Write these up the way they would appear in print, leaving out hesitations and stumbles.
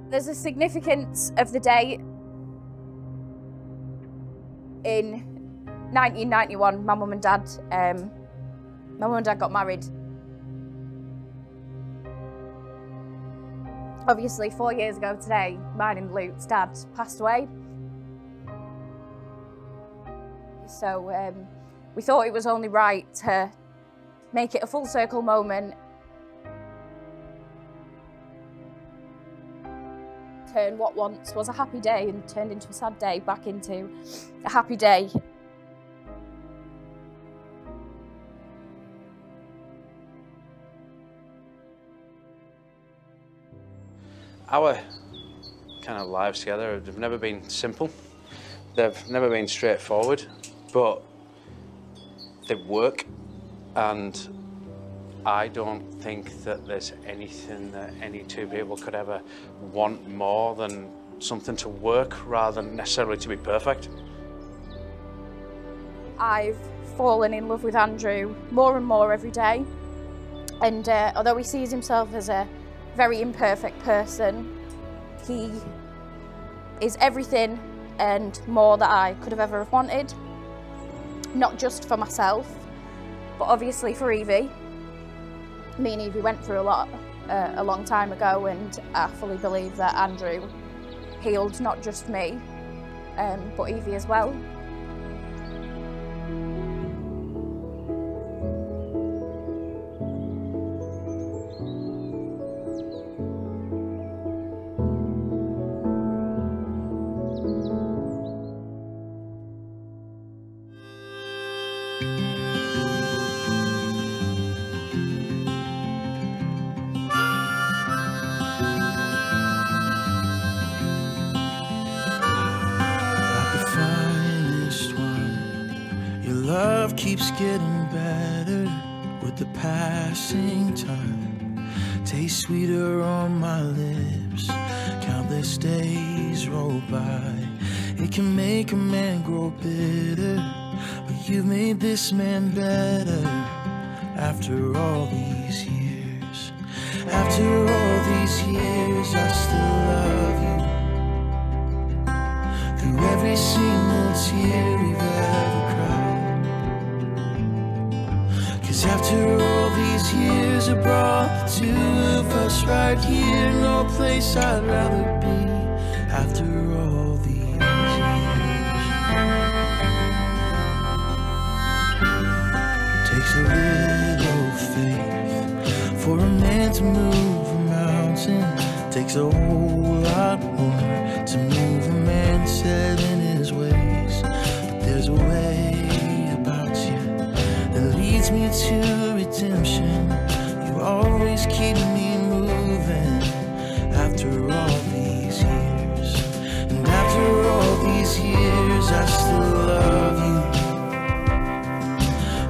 There's a significance of the date. In 1991, my mum and dad got married. Obviously, 4 years ago today, mine and Luke's dad passed away. So we thought it was only right to make it a full circle moment. Turn what once was a happy day and turned into a sad day back into a happy day. Our kind of lives together have never been simple. They've never been straightforward, but they work, and I don't think that there's anything that any two people could ever want more than something to work rather than necessarily to be perfect. I've fallen in love with Andrew more and more every day, and although he sees himself as a very imperfect person, he is everything and more that I could have ever have wanted, not just for myself, but obviously for Evie. Me and Evie went through a lot a long time ago, and I fully believe that Andrew healed not just me, but Evie as well. Keeps getting better with the passing time. Tastes sweeter on my lips. Countless days roll by. It can make a man grow bitter, but you've made this man better. After all these years, after all these years, I still love you. Through every single tear we've ever cried. After all these years, it brought the two of us right here. No place I'd rather be. After all these years, takes a little faith for a man to move a mountain. Takes a whole lot more to move a man set in his ways. But there's a way leads me to redemption. You always keep me moving. After all these years, and after all these years, I still love you.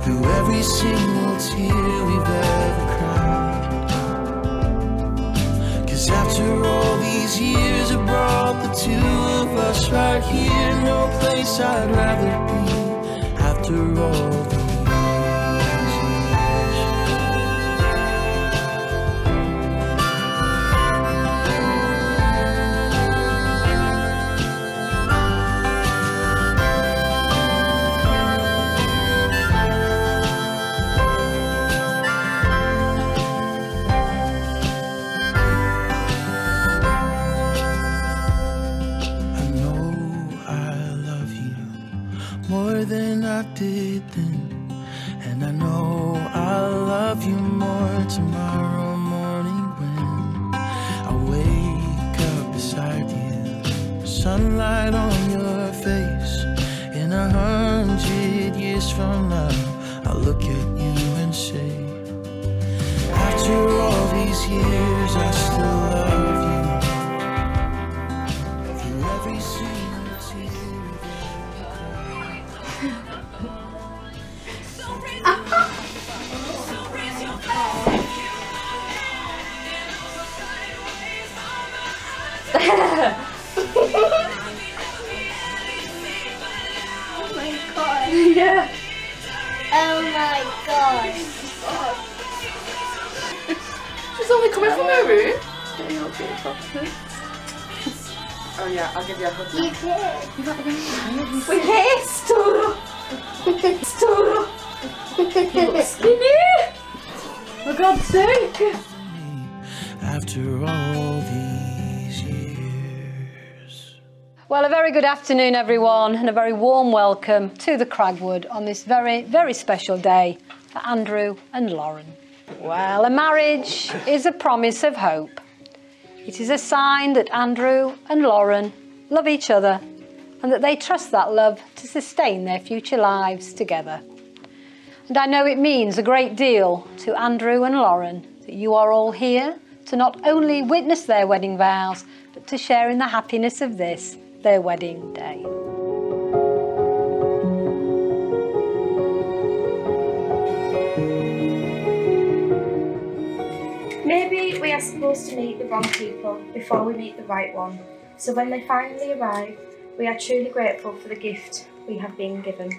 Through every single tear we've ever cried. 'Cause after all these years, it brought the two of us right here. No place I'd rather be. After all these than I did then, and I know I'll love you more tomorrow morning when I wake up beside you, sunlight on your face. In 100 years from now, I'll look at you and say, after all these years, I still love you. Through every single tear. Oh my god. Yeah. Oh my god. She's only coming from her room. Getting all beautiful. Oh yeah, I'll give you a hug now. You did. You got the game. We kissed! Stop! You look skinny! For God's sake! After all these years. Well, a very good afternoon, everyone, and a very warm welcome to the Cragwood on this very, very special day for Andrew and Lauren. Well, a marriage is a promise of hope. It is a sign that Andrew and Lauren love each other and that they trust that love to sustain their future lives together. And I know it means a great deal to Andrew and Lauren that you are all here to not only witness their wedding vows, but to share in the happiness of this, their wedding day. Maybe we are supposed to meet the wrong people before we meet the right one, so when they finally arrive, we are truly grateful for the gift we have been given.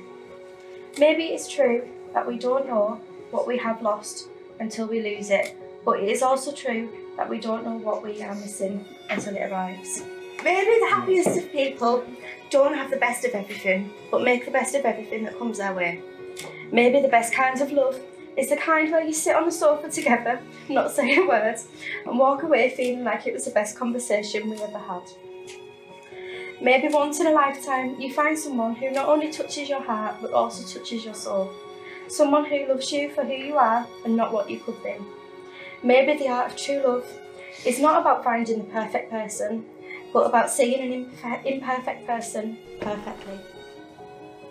Maybe it's true that we don't know what we have lost until we lose it, but it is also true that we don't know what we are missing until it arrives. Maybe the happiest of people don't have the best of everything, but make the best of everything that comes their way. Maybe the best kind of love is the kind where you sit on the sofa together, not say a word, and walk away feeling like it was the best conversation we ever had. Maybe once in a lifetime you find someone who not only touches your heart but also touches your soul. Someone who loves you for who you are and not what you could be. Maybe the art of true love is not about finding the perfect person, but about seeing an imperfect person perfectly.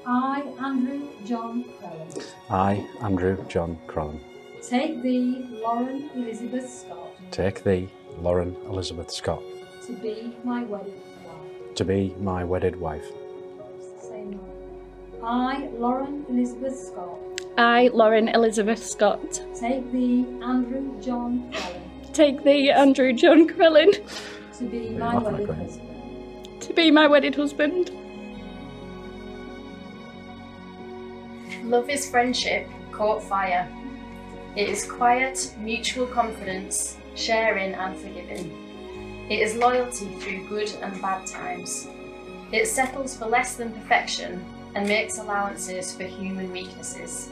I, Andrew John Crellin, I, Andrew John Crellin, take thee, Lauren Elizabeth Scott, take thee, Lauren Elizabeth Scott, to be my wedded wife. to be my wedded wife. Same line. I, Lauren Elizabeth Scott, I, Lauren Elizabeth Scott, take thee, Andrew John Crellin, take thee, Andrew John Crellin, to be my wedded husband. to be my wedded husband. Love is friendship caught fire. It is quiet, mutual confidence, sharing and forgiving. It is loyalty through good and bad times. It settles for less than perfection and makes allowances for human weaknesses.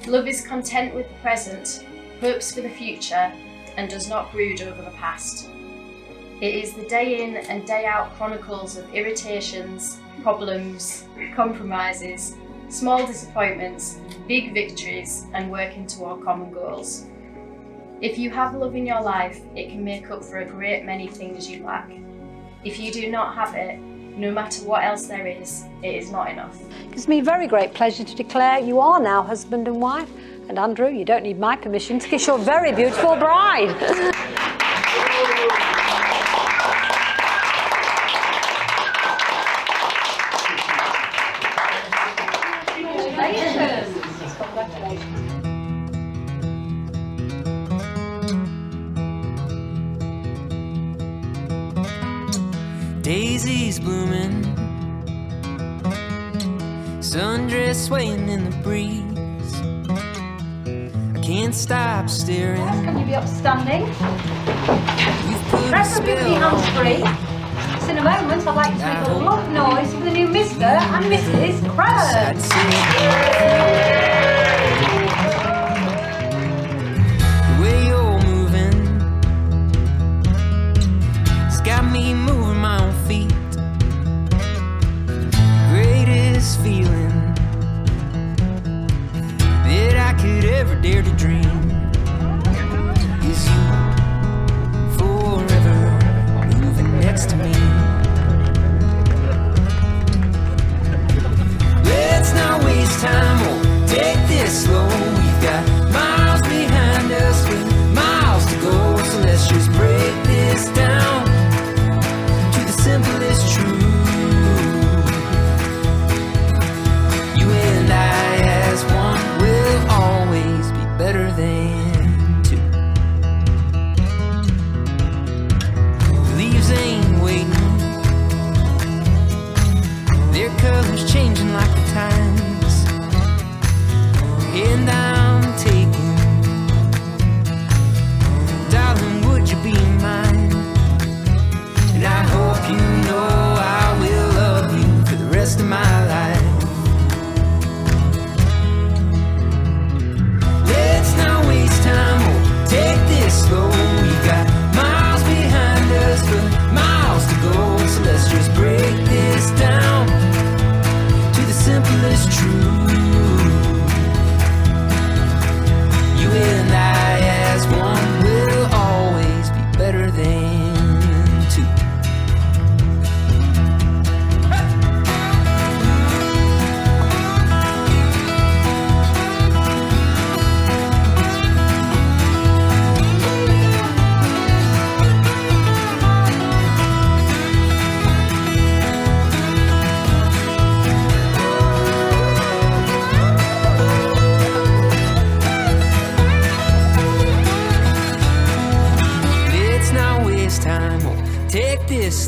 Love is content with the present, hopes for the future, and does not brood over the past. It is the day in and day out chronicles of irritations, problems, compromises, small disappointments, big victories, and working toward common goals. If you have love in your life, it can make up for a great many things you lack. If you do not have it, no matter what else there is, it is not enough. It gives me very great pleasure to declare you are now husband and wife. And Andrew, you don't need my permission to kiss your very beautiful bride. Daisies blooming, sundress swaying in the breeze. I can't stop staring. Can you be upstanding? You've put a Preferably spell hands on free. So in a moment, I'd like to make a lot of noise for the new Mr. and Mrs. Cragwood. The way you're moving, it's got me moving my own feet. Greatest feeling that I could ever dare to dream is you forever moving next to me. Let's not waste time, we'll take this slow. We've got miles behind us with miles to go, so let's just break this down to the simplest truth. You and I as one will always be better than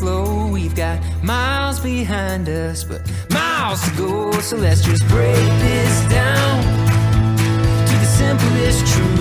slow. We've got miles behind us, but miles to go. So let's just break this down to the simplest truth.